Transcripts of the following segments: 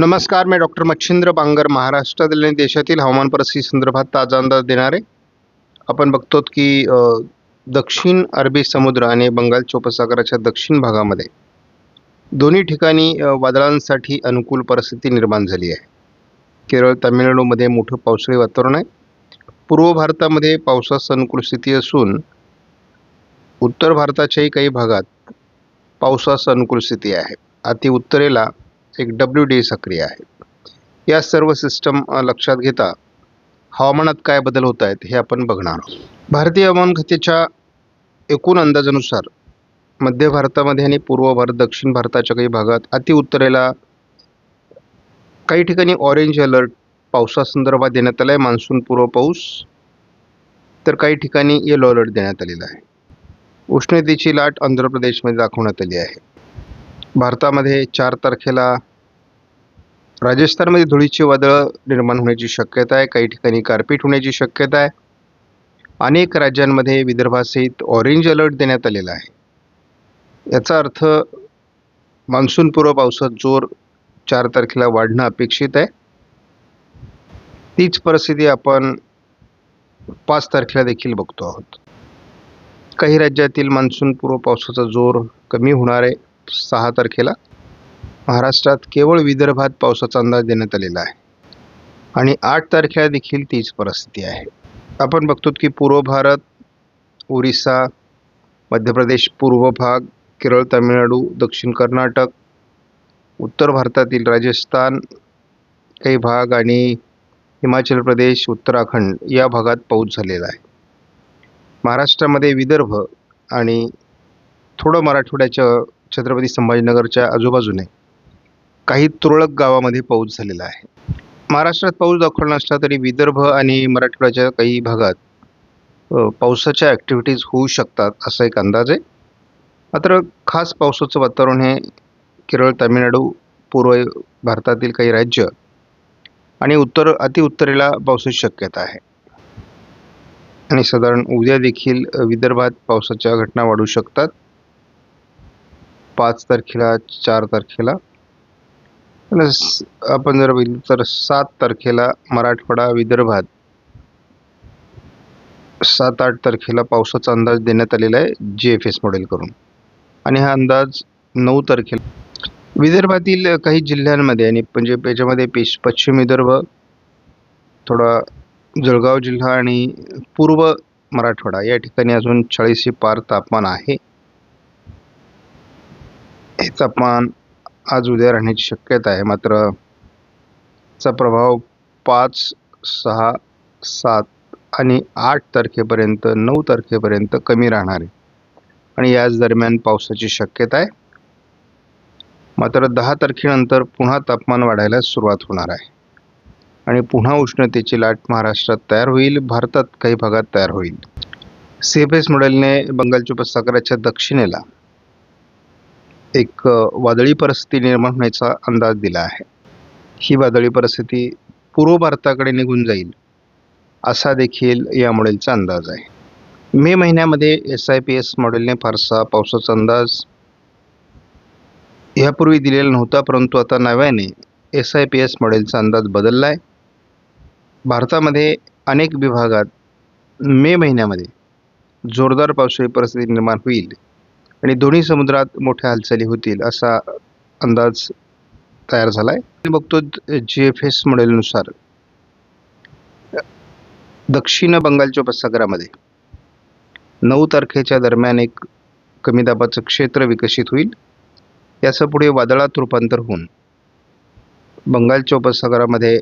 नमस्कार, मी डॉक्टर मच्छिंद्र बांगर महाराष्ट्रातील आणि देशातील हवामान परिस्थिती संदर्भात ताजा अंदाज देणार आहे. आपण बघतो की दक्षिण अरबी समुद्र आणि बंगालच्या उपसागराच्या दक्षिण भागामध्ये दोन्ही ठिकाणी वादळांसाठी अनुकूल परिस्थिती निर्माण झाली आहे. केरळ, तामिळनाडूमध्ये मोठं पावसाळी वातावरण आहे. पूर्व भारतामध्ये पावसास अनुकूल स्थिती असून उत्तर भारताच्याही काही भागात पावसास अनुकूल स्थिती आहे. अति उत्तरेला एक WD सक्रिय आहे. या सर्व सिस्टम लक्षात घेता हवामानात काय बदल होत आहेत हे आपण बघणार आहोत. भारतीय हवामान खात्याच्या एकूण अंदाजानुसार मध्य भारतामध्ये आणि पूर्व भारत, दक्षिण भारताच्या काही भागात अति उत्तरेला काही ठिकाणी ऑरेंज अलर्ट पावसासंदर्भात देण्यात आला आहे. मान्सून पूर्व पाऊस, तर काही ठिकाणी येलो अलर्ट देण्यात आलेला आहे. उष्णतेची लाट आंध्र प्रदेशमध्ये दाखवण्यात आली आहे. भारतामध्ये 4 तारखेला राजस्थानमध्ये धुळीचे वादळ निर्माण होण्याची शक्यता आहे. काही ठिकाणी गारपीट होण्याची शक्यता आहे. अनेक राज्यांमध्ये विदर्भासहित ऑरेंज अलर्ट देण्यात आलेला आहे. याचा अर्थ मान्सूनपूर्व पावसाचा जोर 4 तारखेला वाढणं अपेक्षित आहे. तीच परिस्थिती आपण 5 तारखेला देखील बघतो आहोत. काही राज्यातील मान्सूनपूर्व पावसाचा जोर कमी होणार आहे 6 तारखेला. महाराष्ट्रात केवळ विदर्भात पावसाचा अंदाज देण्यात आलेला आहे आणि 8 तारखेला देखील तीच परिस्थिती आहे. आपण बघतो की पूर्व भारत, ओरिसा, मध्य प्रदेश पूर्व भाग, केरळ, तामिळनाडू, दक्षिण कर्नाटक, उत्तर भारतातील राजस्थान काही भाग आणि हिमाचल प्रदेश, उत्तराखंड या भागात पाऊस झालेला आहे. महाराष्ट्रामध्ये विदर्भ आणि थोडं मराठवाड्याच्या छत्रपती संभाजीनगरच्या आजूबाजूने काही तुरळक गावामध्ये पाऊस झालेला आहे. महाराष्ट्रात पाऊस दाखवला नसला तरी विदर्भ आणि मराठवाड्याच्या काही भागात पावसाच्या ॲक्टिव्हिटीज होऊ शकतात असा एक अंदाज आहे. मात्र खास पावसाचं वातावरण हे केरळ, तामिळनाडू, पूर्व भारतातील काही राज्य आणि अतिउत्तरेला पावसाची शक्यता आहे. आणि साधारण उद्या देखील विदर्भात पावसाच्या घटना वाढू शकतात. 5 तारखेला, 4 तारखेला, आपण जर बघितलं तर 7 तारखेला मराठवाडा, विदर्भात 7-8 तारखेला पावसाचा अंदाज देण्यात आलेला आहे GFS मॉडेल करून. आणि हा अंदाज 9 तारखेला विदर्भातील काही जिल्ह्यांमध्ये आणि म्हणजे याच्यामध्ये पश्चिम विदर्भ, थोडा जळगाव जिल्हा आणि पूर्व मराठवाडा या ठिकाणी अजून 40 पार तापमान आहे. हे तापमान आज उद्या राहण्याची शक्यता आहे. मात्र चा प्रभाव 5, 6, 7 आणि 8 तारखेपर्यंत, 9 तारखेपर्यंत कमी राहणार आहे आणि याच दरम्यान पावसाची शक्यता आहे. मात्र 10 तारखेनंतर पुन्हा तापमान वाढायला सुरुवात होणार आहे आणि पुन्हा उष्णतेची लाट महाराष्ट्रात तयार होईल, भारतात काही भागात तयार होईल. CFS मॉडेलने बंगालच्या उपसागराच्या दक्षिणेला एक वादळी परिस्थिती निर्माण होण्याचा अंदाज दिला आहे. ही वादळी परिस्थिती पूर्व भारताकडे निघून जाईल असा देखील या मॉडेलचा अंदाज आहे. मे महिन्यामध्ये SIPS मॉडेलने फारसा पावसाचा अंदाज यापूर्वी दिलेला नव्हता, परंतु आता नव्याने SIPS मॉडेलचा अंदाज बदलला आहे. भारतामध्ये अनेक विभागात मे महिन्यामध्ये जोरदार पावसाळी परिस्थिती निर्माण होईल आणि दोन्ही समुद्रात मोठ्या हालचाली होतील असा अंदाज तयार झाला आहे. बघतो GFS मॉडेलनुसार दक्षिण बंगालच्या उपसागरामध्ये 9 तारखेच्या दरम्यान एक कमी दाबाचं क्षेत्र विकसित होईल. याचं पुढे वादळात रूपांतर होऊन बंगालच्या उपसागरामध्ये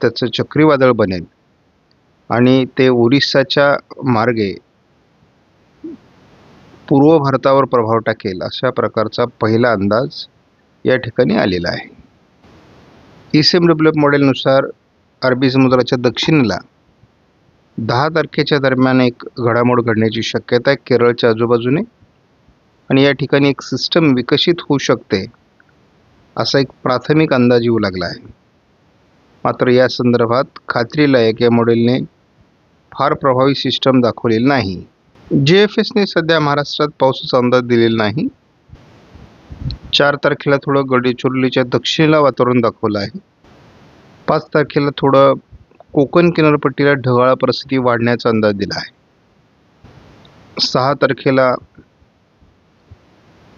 त्याचं चक्रीवादळ बनेल आणि ते ओरिसाच्या मार्गे पूर्व भारतावर प्रभाव टाकेल अशा प्रकारचा पहिला अंदाज या ठिकाणी आलेला आहे. ECMWF मॉडेलनुसार अरबी समुद्राच्या दक्षिणेला 10 तारखेच्या दरम्यान एक घडामोड घडण्याची शक्यता आहे केरळच्या आजूबाजूने आणि या ठिकाणी एक सिस्टम विकसित होऊ शकते असा एक प्राथमिक अंदाज येऊ लागला आहे. मात्र या संदर्भात खात्रीलायक या मॉडेलने फार प्रभावी सिस्टम दाखवलेली नाही. GFSने सध्या महाराष्ट्रात पावसाचा अंदाज दिलेला नाही. 4 तारखेला थोडं गडचिरोलीच्या दक्षिणेला वातावरण दाखवलं आहे. 5 तारखेला थोडं कोकण किनारपट्टीला ढगाळ परिस्थिती वाढण्याचा अंदाज दिला आहे. 6 तारखेला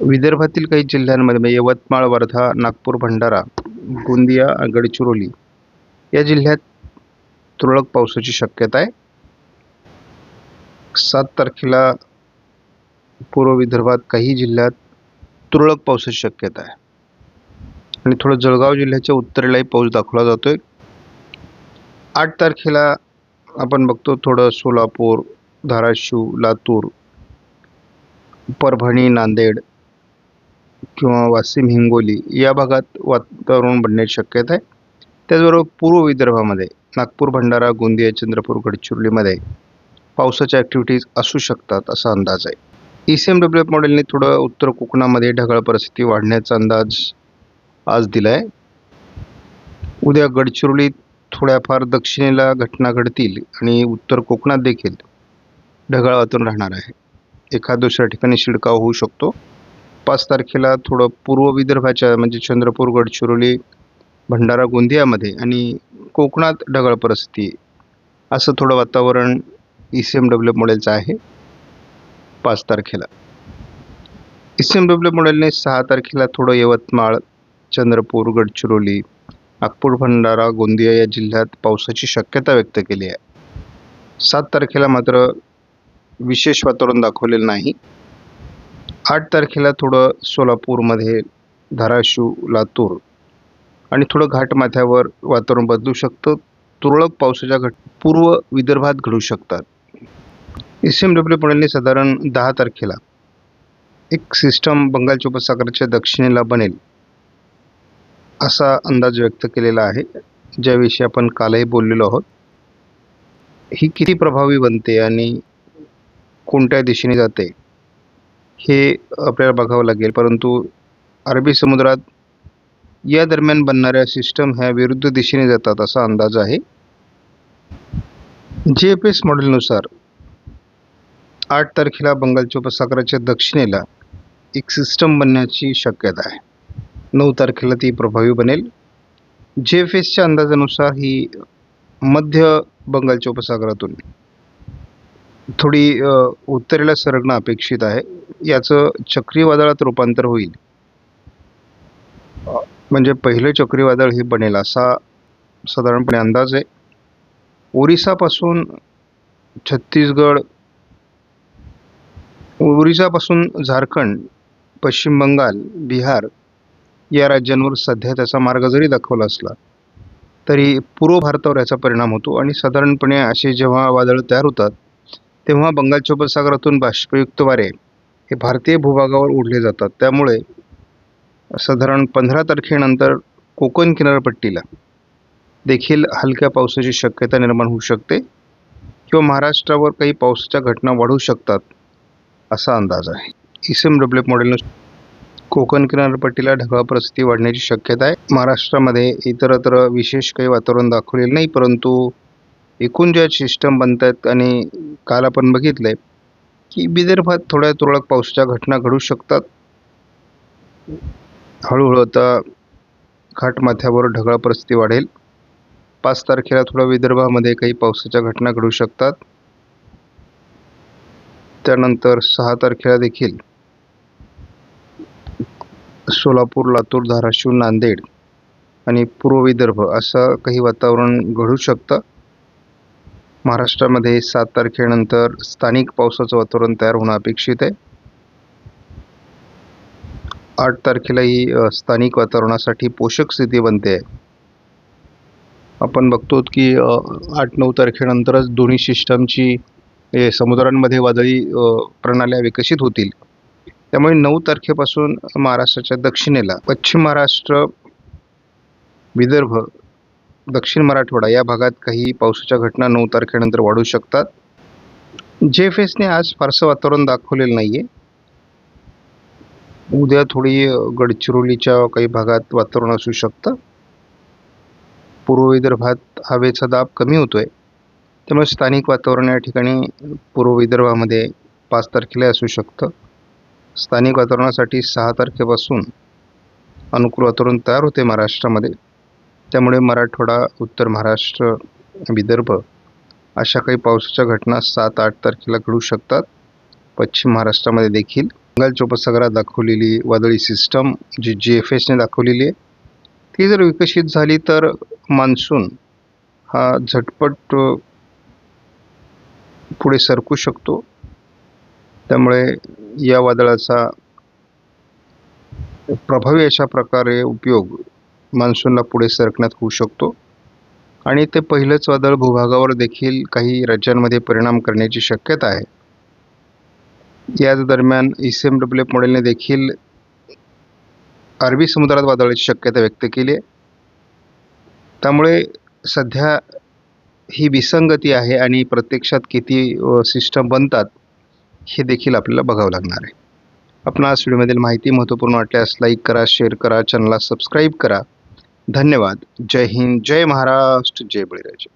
विदर्भातील काही जिल्ह्यांमध्ये म्हणजे यवतमाळ, वर्धा, नागपूर, भंडारा, गोंदिया, गडचिरोली या जिल्ह्यात तुरळक पावसाची शक्यता आहे. 7 तारखेला पूर्व विदर्भात काही जिल्ह्यात तुरळक पावसाची शक्यता आहे आणि थोडं जळगाव जिल्ह्याच्या उत्तरेलाही पाऊस दाखवला जातोय. 8 तारखेला आपण बघतो थोडं सोलापूर, धाराशिव, लातूर, परभणी, नांदेड किंवा वाशिम, हिंगोली या भागात वातावरण बनण्याची शक्यता आहे. त्याचबरोबर पूर्व विदर्भामध्ये नागपूर, भंडारा, गोंदिया, चंद्रपूर, गडचिरोलीमध्ये पावसाच्या ॲक्टिव्हिटीज असू शकतात असा अंदाज आहे. ECMWF मॉडेलने थोडं उत्तर कोकणामध्ये ढगाळ परिस्थिती वाढण्याचा अंदाज आज दिला आहे. उद्या गडचिरोलीत थोड्याफार दक्षिणेला घटना घडतील आणि उत्तर कोकणात देखील ढगाळ वातावरण राहणार आहे. एखाद दुसऱ्या ठिकाणी शिडकाव होऊ शकतो. 5 तारखेला थोडं पूर्व विदर्भाच्या म्हणजे चंद्रपूर, गडचिरोली, भंडारा, गोंदियामध्ये आणि कोकणात ढगाळ परिस्थिती असं थोडं वातावरण ECMWF मॉडेलचं आहे. 5 तारखेला ECMWF मॉडेलने 6 तारखेला थोडं यवतमाळ, चंद्रपूर, गडचिरोली, नागपूर, भंडारा, गोंदिया या जिल्ह्यात पावसाची शक्यता व्यक्त केली आहे. 7 तारखेला मात्र विशेष वातावरण दाखवलेलं नाही. 8 तारखेला थोडं सोलापूरमध्ये, धाराशिव, लातूर आणि थोडं घाटमाथ्यावर वातावरण बदलू शकतं. तुरळक पावसाच्या पूर्व विदर्भात घडू शकतात. ECMWF मॉडेलने साधारण 10 तारखेला एक सिस्टम बंगालच्या उपसागराच्या दक्षिणेला बनेल असा अंदाज व्यक्त केलेला आहे, ज्याविषयी आपण कालही बोललेलो आहोत. ही किती प्रभावी बनते आणि कोणत्या दिशेने जाते हे आपल्याला बघावं लागेल. परंतु अरबी समुद्रात या दरम्यान बनणाऱ्या सिस्टम ह्या विरुद्ध दिशेने जातात असा अंदाज आहे. GFS मॉडेलनुसार 8 तारखेला बंगालच्या उपसागराच्या दक्षिणेला एक सिस्टम बनण्याची शक्यता आहे. 9 तारखेला ती प्रभावी बनेल. GFSच्या अंदाजानुसार ही मध्य बंगालच्या उपसागरातून थोडी उत्तरेला सरकणं अपेक्षित आहे. याचं चक्रीवादळात रूपांतर होईल, म्हणजे पहिलं चक्रीवादळ हे बनेल असा साधारणपणे अंदाज आहे. ओरिसापासून छत्तीसगड, ओरिसापासून झारखंड, पश्चिम बंगाल, बिहार या राज्यांवर सध्या त्याचा मार्ग जरी दाखवला असला तरी पूर्व भारतावर याचा परिणाम होतो आणि साधारणपणे असे जेव्हा वादळ तयार होतात तेव्हा बंगालच्या उपसागरातून बाष्पयुक्त वारे हे भारतीय भूभागावर ओढले जातात. त्यामुळे साधारण 15 तारखेनंतर कोकण किनारपट्टीला देखील हलक्या पावसाची शक्यता निर्माण होऊ शकते किंवा महाराष्ट्रावर काही पावसाच्या घटना वाढू शकतात असा अंदाज आहे. ECMWF मॉडेलनुसार कोकण किनारपट्टीला ढगाळ परिस्थिती वाढण्याची शक्यता आहे. महाराष्ट्रामध्ये इतरत्र विशेष काही वातावरण दाखवलेलं नाही, परंतु एकूण ज्या सिस्टम बनतात आणि काल आपण बघितलंय की विदर्भात थोड्या तुरळक पावसाच्या घटना घडू शकतात. हळूहळू आता घाटमाथ्यावर ढगाळ परिस्थिती वाढेल. 5 तारखेला थोडा विदर्भामध्ये काही पावसाच्या घटना घडू शकतात. त्यानंतर 6 तारखेला देखील सोलापूर, लातूर, धाराशिव, नांदेड आणि पूर्व विदर्भ असं काही वातावरण घडू शकतं. महाराष्ट्रामध्ये 7 तारखेनंतर स्थानिक पावसाचं वातावरण तयार होणं अपेक्षित आहे. 8 तारखेला ही स्थानिक वातावरणासाठी पोषक स्थिती बनते. आपण बघतो की 8-9 तारखेनंतरच दोन्ही सिस्टमची समुद्रांमध्ये वादळी प्रणाल्या विकसित होतील. त्यामुळे 9 तारखेपासून महाराष्ट्राच्या दक्षिणेला पश्चिम महाराष्ट्र, विदर्भ, दक्षिण मराठवाडा या भागात काही पावसाच्या घटना 9 तारखेनंतर वाढू शकतात. GFSने आज फारसं वातावरण दाखवलेलं नाही आहे. उद्या थोडी गडचिरोलीच्या काही भागात वातावरण असू शकतं. पूर्व विदर्भात हवेचा दाब कमी होतोय, त्यामुळे स्थानिक वातावरण या ठिकाणी पूर्व विदर्भामध्ये 5 तारखेला असू शकतं. स्थानिक वातावरणासाठी 6 तारखेपासून अनुकूल वातावरण तयार होते महाराष्ट्रामध्ये. त्यामुळे मराठवाडा, उत्तर महाराष्ट्र, विदर्भ अशा काही पावसाच्या घटना 7-8 तारखेला घडू शकतात. पश्चिम महाराष्ट्रामध्ये देखील बंगालच्या उपसागरात दाखवलेली वादळी सिस्टम जी GFSने दाखवलेली आहे, ती जर विकसित झाली तर मान्सून हा झटपट पुढे सरकू शकतो. त्यामुळे या वादळाचा प्रभावी अशा प्रकारे उपयोग मान्सूनला पुढे सरकण्यात होऊ शकतो आणि ते पहिलंच वादळ भूभागावर देखील काही राज्यांमध्ये परिणाम करण्याची शक्यता आहे. याच दरम्यान ECMWF मॉडेलने देखील अरबी समुद्रात वादळाची शक्यता व्यक्त केली आहे. त्यामुळे सध्या ही विसंगती आहे आणि प्रत्यक्षात किती सिस्टम बनतात हे देखील आपल्याला बघावं लागणार आहे. आपणास व्हिडिओमधील माहिती महत्त्वपूर्ण वाटल्यास लाईक करा, शेअर करा, चॅनलला सबस्क्राईब करा. धन्यवाद. जय हिंद, जय महाराष्ट्र, जय बळीराजा.